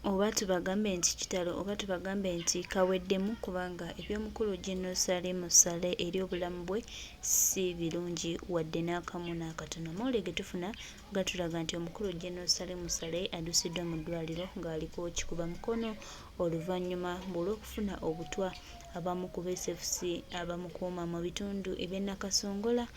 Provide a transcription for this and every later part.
oba tubagambe nti kitalo oba tubagambe nti kaweddemu kubanga eby'omukulu General Salim Musale eri obulamu bwe si birungi wadde n'akamu n'akatono. Amawulire ge tufuna gatulaga nti omukulu General Salim Musale addusiddwa mu ddwaliro ng'aliko kikuba mukono oluvannyuma olw'okufuna obutwa abamu ku SFC abamukuuma mu bitundu eby'e Nakasongola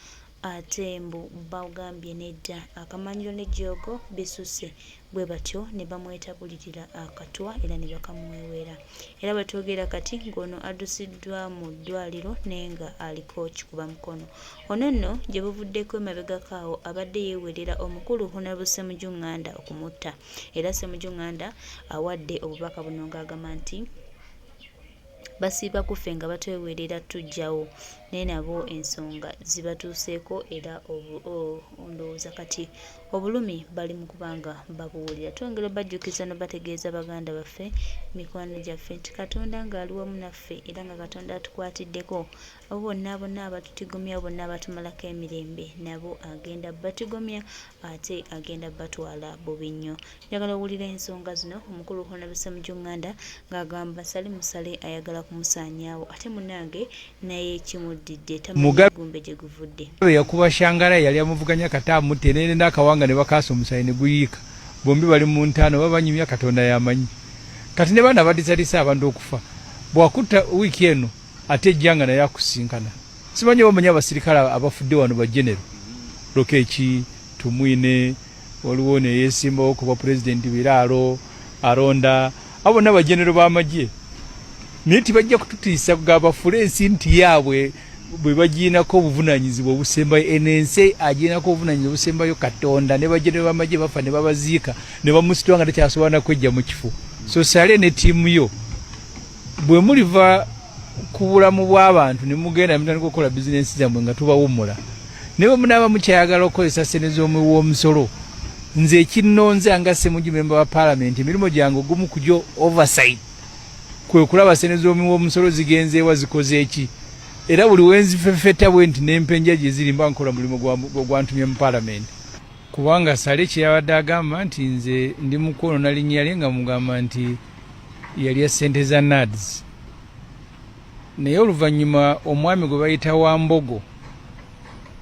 ate mbu bagambye nedda akamanyiro n'ejjoogo bisusse bwe batyo ne bamwetabulirira akatwa era ne bakamuweweera. Era batwogera kati ng'ono addusiddwa mu ddwaliro naye nga aliko kikuba mukono. Ono nno gye buvuddeko emabegako awo abadde yeewerera omukulu Honorable Ssemujju Nganda okumutta. Era Ssemujju Nganda awadde obubaka buno ng'agamba nti basiiba kufe nga batwewerera tujjawo naye nabo ensonga zibatuuseeko era ndowooza kati obulumi bali mu kubanga babuwulira. Twongera bajjukiza n'obategeeza baganda baffe mikwano gyaffe nti Katonda ng'ali wamu naffe era nga Katonda atukwatiddeko abo bonna abatutigomya bonna abatumalako emirembe nabo agenda batigomya ate agenda batwala bubi nnyo. Njagala owulira ensonga zino omukulu Honorable Ssemujju Nganda ng'agamba Salim Musale ayagala kumusaanyaawo ate munnange naye kimuddidde tamugumbe gye guvudde. Yakuba Shangara yali amuvuganya kata amutenere n'akawanga ne bakaasa omusayi ne guyiika bombi bali mu ntaano babanyumya Katonda yamanyi kati ne baana badizalisa abantu okufa bwakutta wiiki eno ate ejjanga naye akusinkana. Simanyi bamanya abasirikale abafudde wano ba genero Lokeki Tumwine waliwo ne yeesimbawo ku bwa pulezidenti Biraalo Aronda abo n'aba genero b'amagye naye tibajja kututiisa gabafule ensi nti yaabwe bwe bagiinako obuvunanyizibwa obusembayo enense agiinako obuvunanyizibwa obusembayo Katonda ne bagenero b'amagye bafa ne babaziika ne bamusitula nga takyasobola kwejja mu kifo. So Sale ne ttiimu yo bwe muliva ku bulamu bw'abantu ne mugenda mutandika okukola bizinensi zammwe nga tubawummula ne bwe munaaba mukyayagala okukozesa ssente z'omusolo nze ekinnonze nga Ssemujju memba wa Parliament emirimu gyange ogumu ku gyo oversight kwe kulaba ssente z'omusolo zigenzeewa zikoze eki era buli wenzifefeta bwe nti n'empenja gye ziri mba nkola mulimu gwantumye mu Parliament kubanga Sale kyeyabadde agamba nti nze ndi mukono nalinnya lye nga mugamba nti yali ya ssente za NADS naye oluvannyuma omwami gwe bayita Wambogo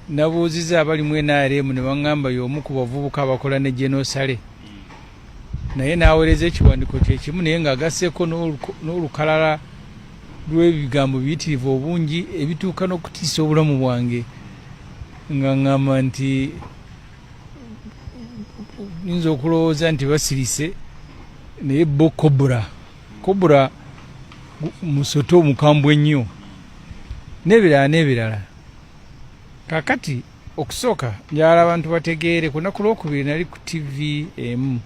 nabuuziza abali mu NRM ne baŋŋamba y'omu ku bavubuka abakola ne General Sale naye n'aweereza ekiwandiiko kye kimu naye ng'agasseeko n'olukalala lw'ebigambo biyitirivu obungi ebituuka n'okutiisa obulamu bwange nga ŋŋamba nti nyinza okulowooza nti basirise naye bo Cobra musoto omukambwe ennyo n'ebirala. Kakati okusooka njagala abantu bategeere ku lunaku lwokubiri nali ku TV emu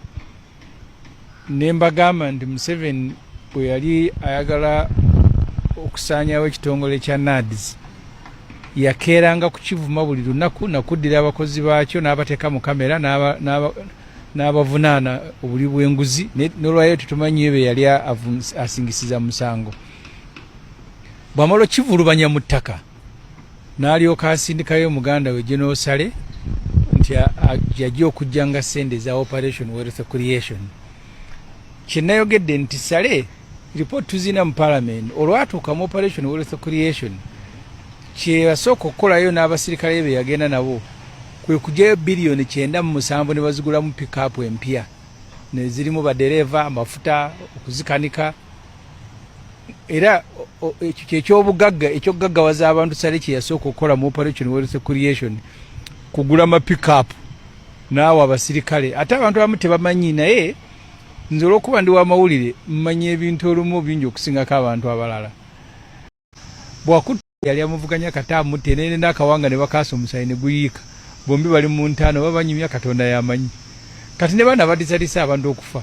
ne mbagamba nti Museveni bwe yali ayagala okusaanyawo ekitongole kya NADS yakeeranga kukivuma buli lunaku nakuddira abakozi baakyo n'abateeka mu kamera n'abavunaana obuli bw'enguzi n'olwayo tetumanyiyo be yali asingisiza musango. Bw'amala okivulubanya mu ttaka n'alyoka asindikayo muganda we General Sale nti yajja okujjanga ssente za Operation Wealth Creation. Kyennayogedde nti Sale report tuzina mu Parliament olwatuuka mu Operation Wealth Creation kye yasooka okukolayo n'abasirikale be yagenda nabo kwe kugyayo biliyoni 9.7 ne bazigulamu pickup empya ne zirimu badereva amafuta okuzikanika era ekyo ky'ekyobugagga ekyokugaggawaza abantu Sale kye yasooka okukola mu Operation Wealth Creation kugula ama pickup naawe abasirikale ate abantu abamu tebamanyi naye nze olw'okuba ndi w'amawulire mmanyi ebintu olumu bingi okusingako abantu abalala. Bwakutta yali amuvuganya kata amutenere n'akawanga ne bakaasa omusayi ne guyiika bombi bali mu ntaano babanyumya Katonda yamanyi kati ne baana badizalisa abantu okufa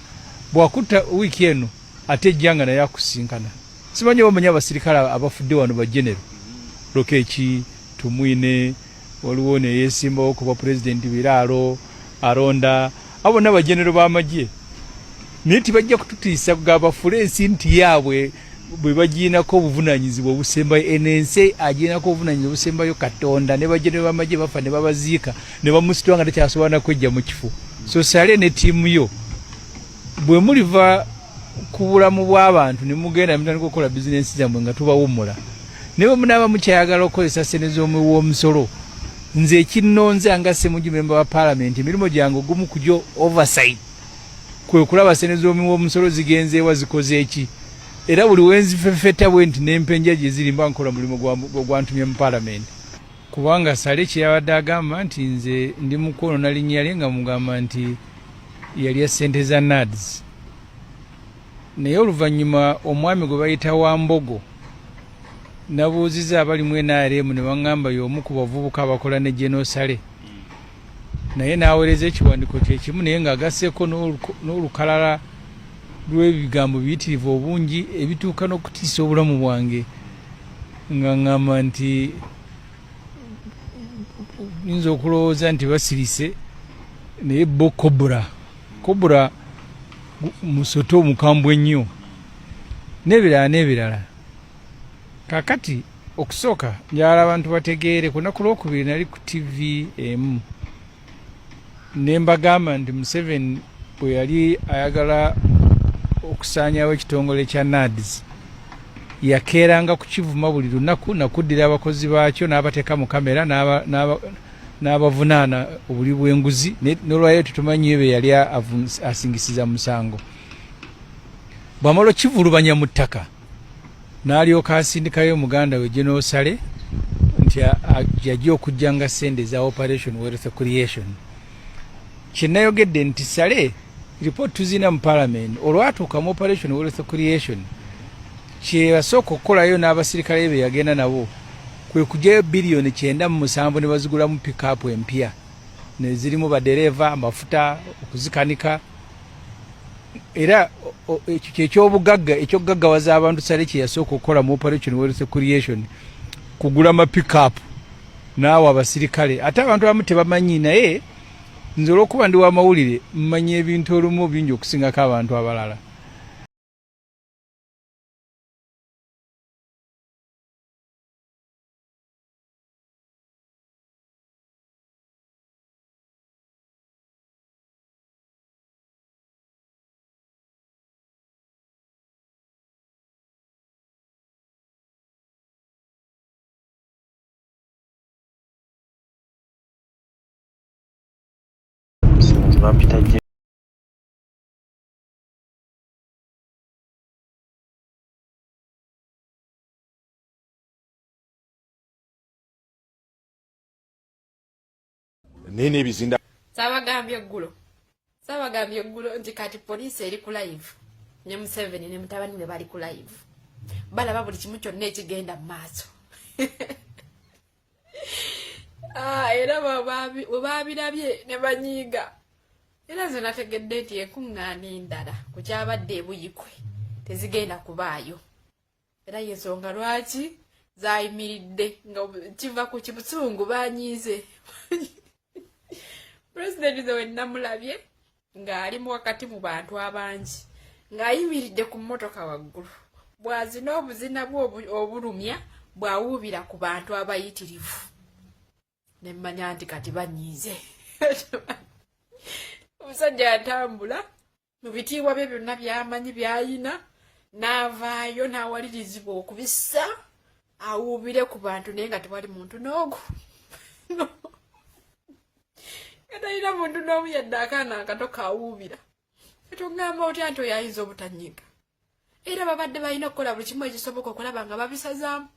bwakutta wiiki eno ate ejjanga naye akusinkana. Simanyi bamanya abasirikale abafudde wano ba genero Lokeki Tumwine waliwo ne yeesimbawo ku bwa pulezidenti Biraalo Aronda abo n'aba genero b'amagye naye tibajja kututiisa gabafule ensi nti yaabwe bwe bagiinako obuvunanyizibwa obusembayo enense agiinako obuvunanyizibwa obusembayo Katonda ne bagenero b'amagye bafa ne babaziika ne bamusitula nga takyasobola kwejja mu kifo. So Sale ne ttiimu yo bwe muliva ku bulamu bw'abantu ne mugenda mutandika okukola bizinensi zammwe nga tubawummula ne bwe munaaba mukyayagala okukozesa ssente z'omusolo nze ekinnonze nga Ssemujju memba wa paalamenti emirimu gyange ogumu ku gyo oversight kwe kulaba ssente z'omusolo zigenzeewa zikoze eki era buli wenzifefeta bwe nti n'empenja gye ziri mba nkola mulimu gwantumye mu paalamenti kubanga Sale kyeyabadde agamba nti nze ndi mukono na linnya lye nga mugamba nti yali ssente za NADS naye oluvannyuma omwami gwe bayita Wambogo nabuuziza abali mu NRM ne baŋŋamba y'omu ku bavubuka abakola ne General Sale naye n'aweereza ekiwandiiko kye kimu naye ng'agasseeko n'olukalala lw'ebigambo biyitirivu obungi ebituuka n'okutiisa obulamu bwange nga ŋŋamba nti nyinza okulowooza nti basirise naye bo Cobra musoto omukambwe ennyo n'ebirala kakati okusooka njagala abantu bategeere ku lunaku lwokubiri nali ku TV emu ne mbagamba nti Museveni bwe yali ayagala okusaanyawo ekitongole kya NADS yakeeranga kukivuma buli lunaku nakuddira abakozi baakyo n'abateeka mu kamera n'abavunaana obuli bw'enguzi n'olwayo tetumanyiyo be yali asingisiza musango bw'amala okivulubanya mu ttaka n'alyoka asindikayo muganda we General Sale nti yajja okujjanga ssente za Operation Wealth Creation kyenayogedde nti Sale report tuzina mu parliament olwatuuka mu Operation Wealth Creation kyeyasooka okukolayo n'abasirikale be yagenda nabo kwe kugyayo biliyoni 9.7 ne bazigulamu pickup empya ne zirimu badereva amafuta okuzikanika era ekyo ky'ekyobugagga ekyokugaggawaza abantu Sale kye yasooka okukola mu Operation Wealth Creation kugula ama pickup naawe abasirikale ate abantu abamu tebamanyi naye nze olw'okuba ndi w'amawulire mmanyi ebintu olumu bingi okusingako abantu abalala. Nene ebizinda Sabagambye eggulo nti kati poliisi eri ku live ne Museveni ne mutabani we bali ku live balaba buli kimu kyonna ekigenda mu maaso era webaabirabye ne banyiiga era nze nategedde nti enkuŋŋaana endala ku kyabadde ebuyikwe tezigenda kubaayo era yensonga lwaki zayimiridde nga kiva ku kibusungu banyiize President we namulabye ng'ali wakati mu bantu abangi ng'ayimiridde ku mmotoka waggulu bw'azina obuzina bwe obulumya bw'awuubira ku bantu abayitirivu ne mmanya nti kati banyiize omusajja yatambula mu bitiibwa bye byonna by'amanyi by'ayina n'avaayo n'awalirizibwa okubissa awuubire ku bantu naye nga tewali muntu n'ogu Katayina muntu n'omu yadde akaana akato kaawuubira etongamba otya nti oyo ayinza obutanyiga era babadde balina okukola buli kimu ekisoboka okulaba nga babisazaamu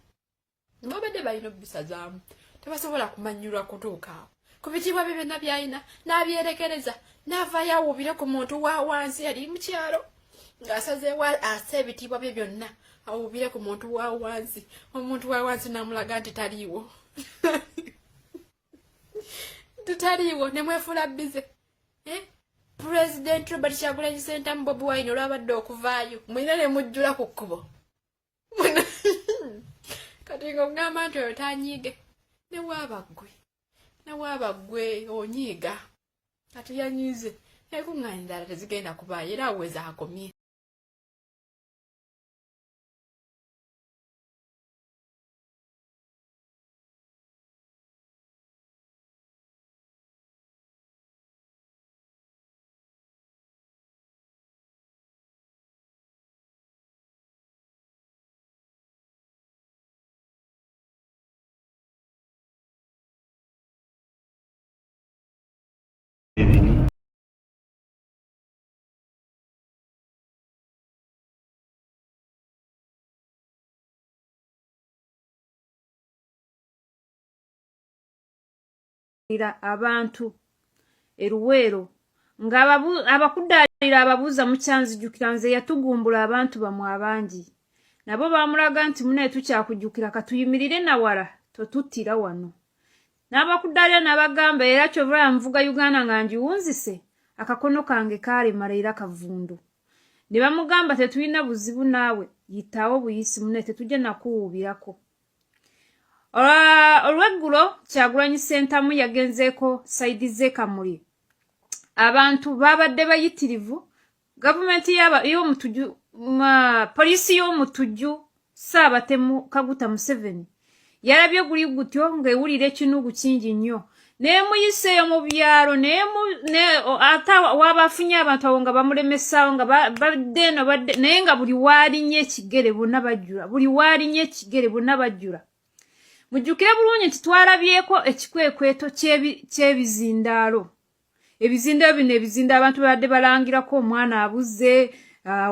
babadde balina obubisazaamu tebasobola kumanyirwa kutuuka awo ku bitiibwa bye byonna by'alina n'abyerekereza n'avaayo awuubire ku muntu wa wansi yali mu kyalo ng'asazeewo assa ebitiibwa bye byonna awuubire ku muntu wa wansi omuntu wa wansi n'amulaga nti taliiwo tutaliiwo ne mwefuula bize President Robert Kyagulanyi Ssentamu Bobi Wine olwabadde okuvaayo mwina ne mujjula ku kkubo kati ng'ogamba nti oyo tanyiige newaaba ggwe onyiiga kati yanyiize enkuŋŋaana endala tezigenda kubaayo era aweza akomye abantu eruwero nga abakudalira ababuuza mukyanzijukira nze yatugumbula abantu bamwe abangi nabo bamulaga nti mune tukyakujjukira katuyimirire nawala totuttira wano n'abakudalira n'abagamba era kyovula nvuga Uganda nga njiwunzise akakono kange kaalema era kavundu ne bamugamba tetulina buzibu naawe yitawo buyisi mune tetujja nakuwuubirako olweggulo Kyagulanyi Ssentamu yagenzeeko saidi z'Ekamuli abantu babadde bayitirivu gavumenti y'omutujju poliisi y'omutujju Ssaabatemu Kaguta Museveni yalabye guli gutyo ng'ewulira ekinugu kingi nnyo neemuyiseeyo mu byalo ate waabafunye abantu abo nga bamulemesaawo nga badde naye nga buli waalinnya ekigere bonna bajjula buli waalinnya ekigere bonna bajjula mujjukire bulungi nti twalabyeko ekikwekweto ky'ebizindaalo ebizindaalo bino ebizindaalo abantu babadde balangirako omwana abuze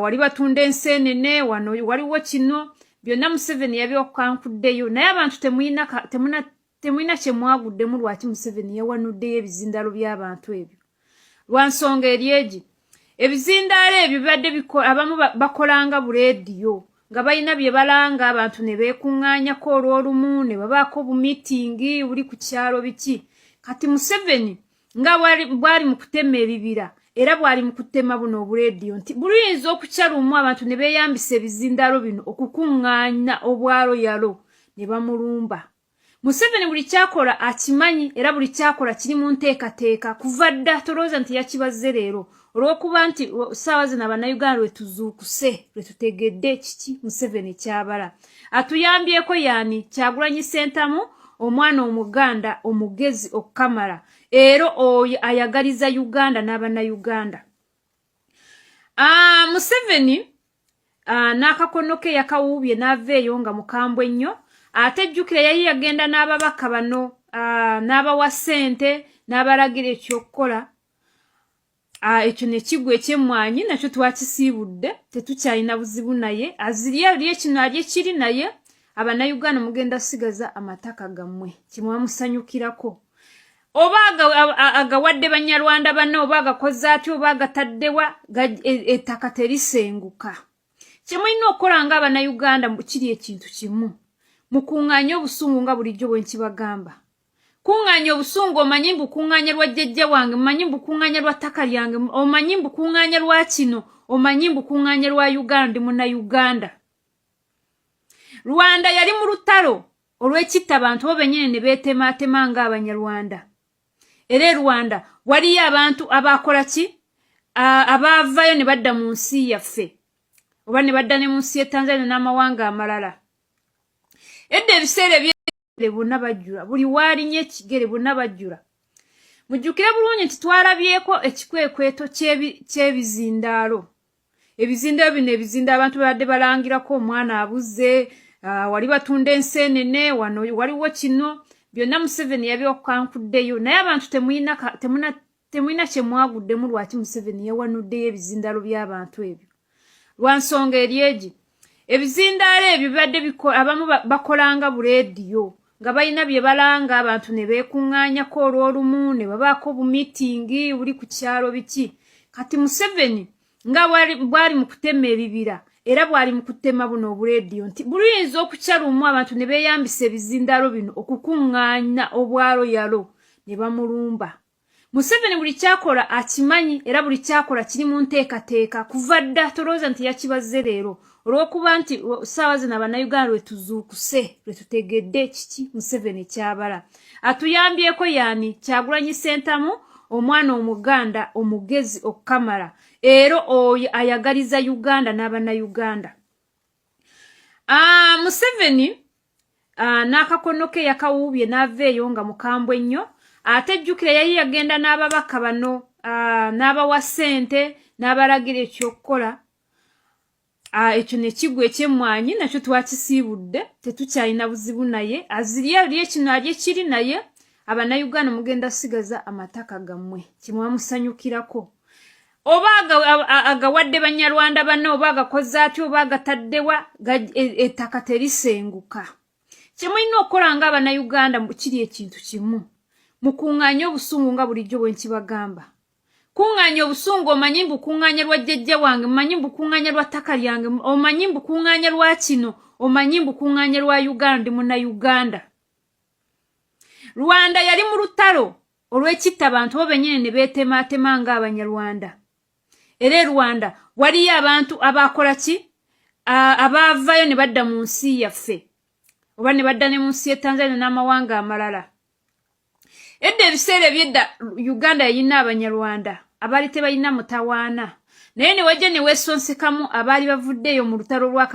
wali batunda enseenene wano waliwo kino byonna Museveni yabyokankuddeyo naye abantu temulina kye mwaguddemu lwaki Museveni yawanuddeyo ebizindaalo by'abantu ebyo lwa nsonga eri egi ebizindaalo ebyo bibadde abamu bakolanga buleediyo nga balina bye balanga abantu ne beekuŋŋaanyako olw'olumu ne babaako bumiitingi buli ku kyalo biki kati Museveni nga bwali mu kutema ebibira era bwali mu kutema buno obuleediyo nti buliyinza okukyalumu abantu ne beeyambisa ebizindaalo bino okukuŋŋaanya obwalo yalo ne bamulumba Museveni buli kyakola akimanyi era buli kyakola kiri mu nteekateeka kuva dda tolowooza nti yakibazze leero olw'okuba nti ssaawa zino Abannayuganda lwe tuzuukuse lwe tutegedde kiki Museveni kyabala atuyambyeko yaani Kyagulanyi Ssentamu omwana omuganda omugezi okukamala era oyo ayagaliza Uganda n'Abannayuganda Museveni n'akakono ke yakawuubye n'aveeyo nga mukambwe nnyo ate jjukira yali yagenda n'ababaka bano n'abawa ssente n'abalagira ekyokukola ekyo ne kigwa eky'emmwanyi nakyo twakisiibudde tetukyalina buzibu naye azirya oli kino ali ekiri naye Abannayuganda mugenda sigaza amataka gammwe kimwamusanyukirako oba agawadde Banyarwanda banne oba agakoze atyo oba agataddewa ettaka terisenguka kyemulina okukola nga Abannayuganda kiri ekintu kimu mukuŋŋaanya obusungu nga bulijjo bwe nkibagamba kuŋŋaanya obusungu omanyi mbukuŋŋaanya lwa jjajja wange omanyi mbukuŋŋaanya lwa ttaka lyange omanyi mbukuŋŋaanya lwa kino omanyi mbukuŋŋaanya lwa Uganda ndi Munnayuganda Rwanda yali mu lutalo olw'ekitta abantu bo bennyini ne beetemaatema ng'Abanyarwanda era Rwanda waliyo abantu abakola ki abaavayo ne badda mu nsi yaffe oba ne badda ne mu nsi y'e Tanzania n'amawanga amalala edda ebiseera eby'ekigere bonna bajjula buli waalinnya ekigere bonna bajjula mujjukire bulungi nti twalabyeko ekikwekweto ky'ebizindaalo ebizindaalo bino ebizindaalo abantu babadde balangirako omwana abuze wali batunda enseenene wano waliwo kino byonna Museveni yabyokankuddeyo naye abantu temulina kye mwaguddemu lwaki Museveni yawanuddeyo ebizindaalo by'abantu ebyo lwa nsonga eri egi ebizindaalo ebyo bibadde abamu bakolanga buleediyo nga balina bye balanga abantu ne beekuŋŋaanyako olw'olumu ne babaako bumiitingi buli ku kyalo biki kati Museveni nga bwali mu kutema ebibira era bwali mu kutema buno obuleediyo nti buliyinza okukyalumu abantu ne beeyambisa ebizindaalo bino okukuŋŋaanya obwalo yalo ne bamulumba Museveni buli kyakola akimanyi era buli kyakola kiri mu nteekateeka kuva dda tolowooza nti yakibazze leero olw'okuba nti ssaawa zino Abannayuganda lwe tuzuukuse lwe tutegedde kiki Museveni kyabala atuyambyeko yaani Kyagulanyi Ssentamu omwana omuganda omugezi okukamala era oyo ayagaliza Uganda n'Abannayuganda Museveni n'akakono ke yakawuubye n'aveeyo nga mukambwe nnyo ate jjukira yali yagenda n'ababaka bano n'abawa ssente n'abalagira ekyokukola ekyo ne kigwa eky'emmwanyi nakyo twakisiibudde tetukyalina buzibu naye azirya oli kino ali ekiri naye abanayuganda mugenda sigaza amataka gammwe kimwamusanyukirako oba agawadde banyarwanda banno oba agakoze atyo oba agataddewa ettaka terisenguka kyemulina okukola nga abanayuganda kiri ekintu kimu mukuŋŋaanya obusungu nga bulijjo bwe nkibagamba kuŋŋaanya obusungu omanyi mbukuŋŋaanya lwa jjajja wange omanyi mbukuŋŋaanya lwa ttaka lyange omanyi mbukuŋŋaanya lwa kino omanyi mbukuŋŋaanya lwa uganda ndi munnayuganda Rwanda yali mu lutalo olw'ekitta abantu bo bennyini ne beetemaatema ng'abanyarwanda era Rwanda waliyo abantu abakola ki abaavayo ne badda mu nsi yaffe oba ne badda ne mu nsi y'e Tanzania n'amawanga amalala edda ebiseera ebyedda Uganda yalina abanyarwanda abaali tebalina mutawaana naye ne wajja ne weesonsekamu abaali bavuddeeyo mu lutalo lwa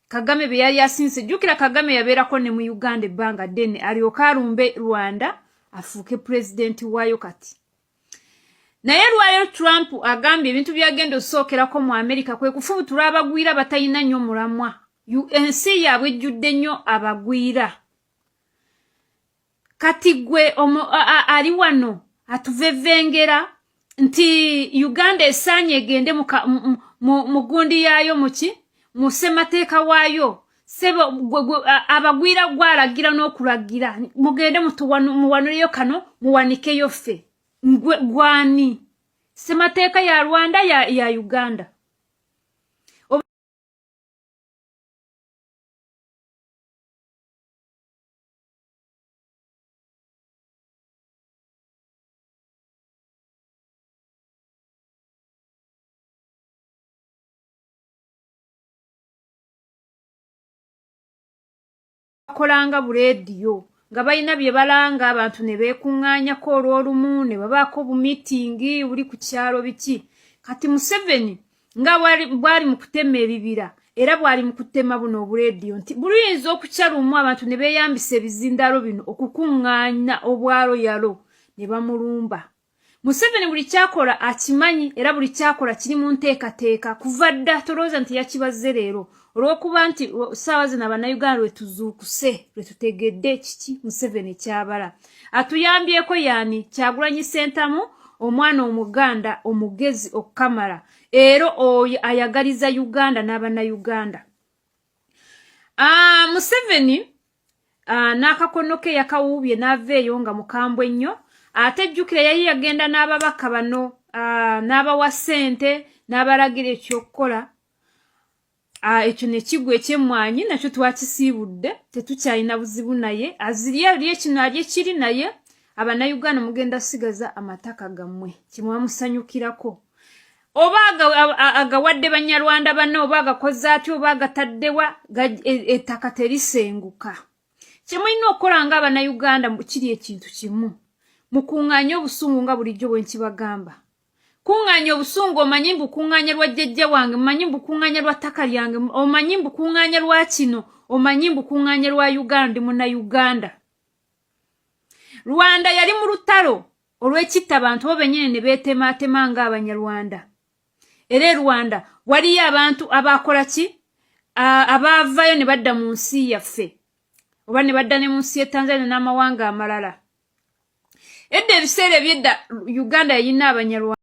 Kagame be yali asinze jjukira Kagame yabeerako ne mu Uganda ebbanga ddene alyoka alumbe Rwanda afuuke pulezidenti waayo kati naye lwaleero Trump agambye ebintu byagenda osookerako mu Amerika kwe kufubutula abagwira batalina nnyo mulamwa ensi yaabwe ejjudde nnyo abagwira kati gwe ali wano atuvevengera nti Uganda esaanye egende mu gundi yaayo mu ssemateeka waayo sebo abagwira gwalagira n'okulagira mugende muwanuleyo kano muwanikeyo ffe gwani ssemateeka ya Rwanda ya Uganda kolanga buleediyo nga balina bye balanga abantu ne beekuŋŋaanyako olw'olumu ne babaako bumiitingi buli ku kyalo biki kati Museveni nga bwali mu kutema ebibira era bwali mu kutema buno obuleediyo nti buluyinza okukyalumu abantu ne beeyambisa ebizindalo bino okukuŋŋaanya obwalo yalo ne bamulumba Museveni buli kyakola akimanyi era buli kyakola kiri mu nteekateeka kuva dda tolowooza nti yakibazze leero olw'okuba nti ssaawa zino abannayuganda lwe tuzuukuse lwe tutegedde kiki Museveni kyabala atuyambyeko yaani Kyagulanyi Ssentamu omwana omuganda omugezi okukamala ero oyo ayagaliza Uganda n'abannayuganda Museveni n'akakono ke yakawuubye n'aveeyo nga mukambwe nnyo ate jjukira yali yagenda n'ababaka bano n'abawa ssente n'abalagira ekyokukola ekyo ne kigwa ekyemmwanyi nakyo twakisiibudde tetukyalina buzibu naye azirya ali ekino ali ekiri naye abannayuganda mugenda sigaza amataka gammwe kimwamusanyukirako oba agawadde banyarwanda banno oba agakoze atyo oba agataddewa ettaka terisenguka kyemulina okukola nga abannayuganda kiri ekintu kimu mukuŋŋaanya obusungu nga bulijjo bwe nkibagamba kuŋŋaanya obusungu omanyi mbukuŋŋaanya lwa jjajja wange omanyi mbukuŋŋaanya lwa ttaka lyange omanyi mbukuŋŋaanya lwa kino omanyi mbukuŋŋaanya lwa Uganda ndi munnayuganda Rwanda yali mu lutalo olw'ekitta abantu bo bennyini ne beetemaatema ng'abanyarwanda era Rwanda waliyo abantu abakola ki abaavayo ne badda mu nsi yaffe oba ne badda ne mu nsi y'e Tanzania n'amawanga amalala edda ebiseera ebyedda Uganda yalina abanyarwanda